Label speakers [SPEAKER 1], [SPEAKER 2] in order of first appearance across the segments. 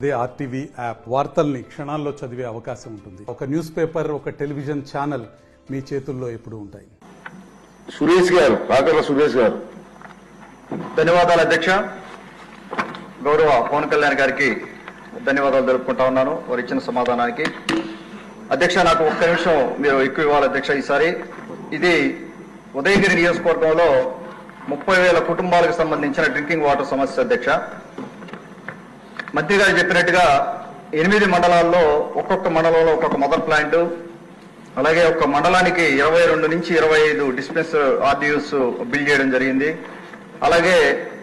[SPEAKER 1] అదే RTV app వార్తల్ని క్షణాల్లో చదివే అవకాశం ఉంటుంది. ఒక న్యూస్ పేపర్, ఒక టెలివిజన్ ఛానల్ మీ చేతుల్లో ఎప్పుడూ ఉంటాయి.
[SPEAKER 2] సురేష్ గారు, కాకర్ల సురేష్ గారు.
[SPEAKER 3] ధన్యవాదాలు అధ్యక్ష. గౌరవ పవన్ కళ్యాణ్ గారికి ధన్యవాదాలు తెలుపుకుంటా ఉన్నాను వారు ఇచ్చిన సమాధానానికి. అధ్యక్ష, నాకు ఒక్క నిమిషం మీరు ఎక్కువ ఇవ్వాలి అధ్యక్ష. ఈసారి ఇది ఉదయగిరి నియోజకవర్గంలో 30,000 కుటుంబాలకు సంబంధించిన డ్రింకింగ్ వాటర్ సమస్య అధ్యక్ష. మంత్రి గారు చెప్పినట్టుగా 8 మండలాల్లో ఒక్కొక్క మండలంలో ఒక్కొక్క మదర్ ప్లాంట్, అలాగే ఒక మండలానికి 22 నుంచి 25 డిస్పెన్సర్ ఆర్డీయూస్ బిల్డ్ చేయడం జరిగింది. అలాగే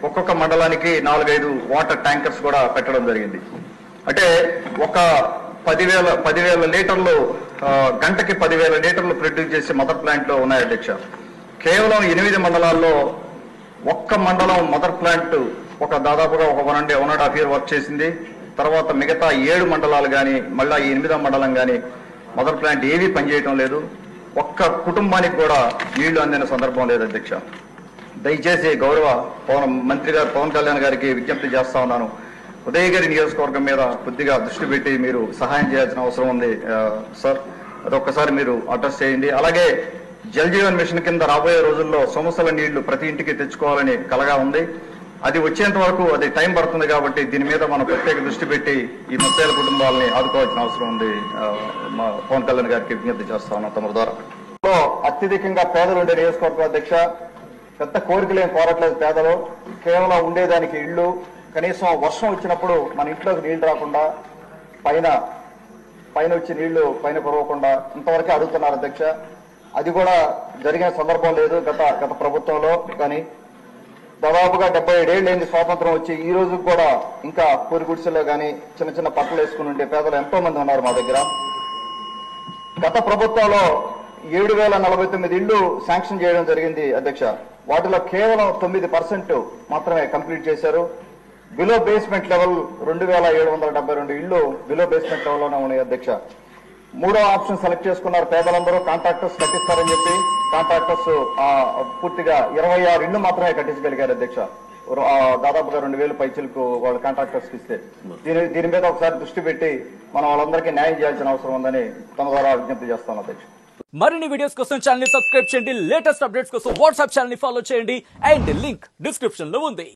[SPEAKER 3] ఒక్కొక్క మండలానికి 4-5 వాటర్ ట్యాంకర్స్ కూడా పెట్టడం జరిగింది. అంటే ఒక 10,000 లీటర్లు గంటకి 10,000 లీటర్లు ప్రొడ్యూస్ చేసే మదర్ ప్లాంట్లు ఉన్నాయి అధ్యక్ష. కేవలం 8 మండలాల్లో ఒక్క మండలం మదర్ ప్లాంట్ దాదాపుగా 1.5 year వర్క్ చేసింది. తర్వాత మిగతా 7 మండలాలు కానీ మళ్ళా ఈ 8వ మండలం కానీ మదర్ ప్లాంట్ ఏవీ పనిచేయటం లేదు. ఒక్క కుటుంబానికి కూడా నీళ్లు అందిన సందర్భం లేదు అధ్యక్ష. దయచేసి గౌరవ మంత్రి గారు పవన్ కళ్యాణ్ గారికి విజ్ఞప్తి చేస్తా ఉన్నాను, ఉదయగిరి నియోజకవర్గం మీద కొద్దిగా దృష్టి పెట్టి మీరు సహాయం చేయాల్సిన అవసరం ఉంది సార్. అదొక్కసారి మీరు అడ్రస్ చేయండి. అలాగే జల్ జీవన్ మిషన్ కింద రాబోయే రోజుల్లో సమస్యల నీళ్లు ప్రతి ఇంటికి తెచ్చుకోవాలని కలగా ఉంది. అది వచ్చేంత వరకు అది టైం పడుతుంది కాబట్టి దీని మీద మనం ప్రత్యేక దృష్టి పెట్టి ఈ 30,000 కుటుంబాలని ఆదుకోవాల్సిన అవసరం ఉంది. మా పవన్ కళ్యాణ్ గారికి విజ్ఞప్తి చేస్తా ఉన్నాం తమ ద్వారా. అత్యధికంగా పేదలు ఉండే నియోజకవర్గం అధ్యక్ష. పెద్ద కోరికలు ఏం కోరట్లేదు పేదలు. కేవలం ఉండేదానికి ఇళ్లు, కనీసం వర్షం వచ్చినప్పుడు మన ఇంట్లోకి నీళ్లు రాకుండా పైన వచ్చి నీళ్లు పైన కురవకుండా ఇంతవరకే అడుగుతున్నారు అధ్యక్ష. అది కూడా జరిగిన సందర్భం లేదు గత ప్రభుత్వంలో. కానీ దాదాపుగా 77 ఏళ్ళైంది స్వాతంత్రం వచ్చి ఈ రోజు కూడా ఇంకా పూరి గుడిసెల్లో కానీ చిన్న చిన్న పట్టలు వేసుకుని ఉండే పేదలు ఎంతో మంది ఉన్నారు మా దగ్గర. గత ప్రభుత్వంలో 7,049 ఇళ్లు శాంక్షన్ చేయడం జరిగింది అధ్యక్ష. వాటిలో కేవలం 9% మాత్రమే కంప్లీట్ చేశారు. బిలో బేస్మెంట్ లెవెల్ 2,772 ఇళ్లు బిలో బేస్మెంట్ లెవెల్లోనే ఉన్నాయి అధ్యక్ష. 3వ ఆప్షన్ సెలెక్ట్ చేసుకున్నారు పేదలందరూ. కాంట్రాక్టర్స్ కట్టిస్తారని చెప్పి కాంట్రాక్టర్స్ పూర్తిగా 26 ఇళ్లు మాత్రమే కట్టించగలిగారు అధ్యక్ష. దాదాపుగా 2,000 పైచలకు వాళ్ళ కాంట్రాక్టర్స్ ఇస్తే దీని మీద ఒకసారి దృష్టి పెట్టి మనం వాళ్ళందరికీ న్యాయం చేయాల్సిన అవసరం ఉందని తమ ద్వారా విజ్ఞప్తి చేస్తాను అధ్యక్ష.
[SPEAKER 4] మరిన్ని వీడియోస్ కోసం ఛానల్ ని సబ్స్క్రైబ్ చేయండి. లేటెస్ట్ అప్డేట్స్ కోసం వాట్సాప్ ఛానల్ ని ఫాలో చేయండి. అండ్ లింక్ డిస్క్రిప్షన్ లో ఉంది.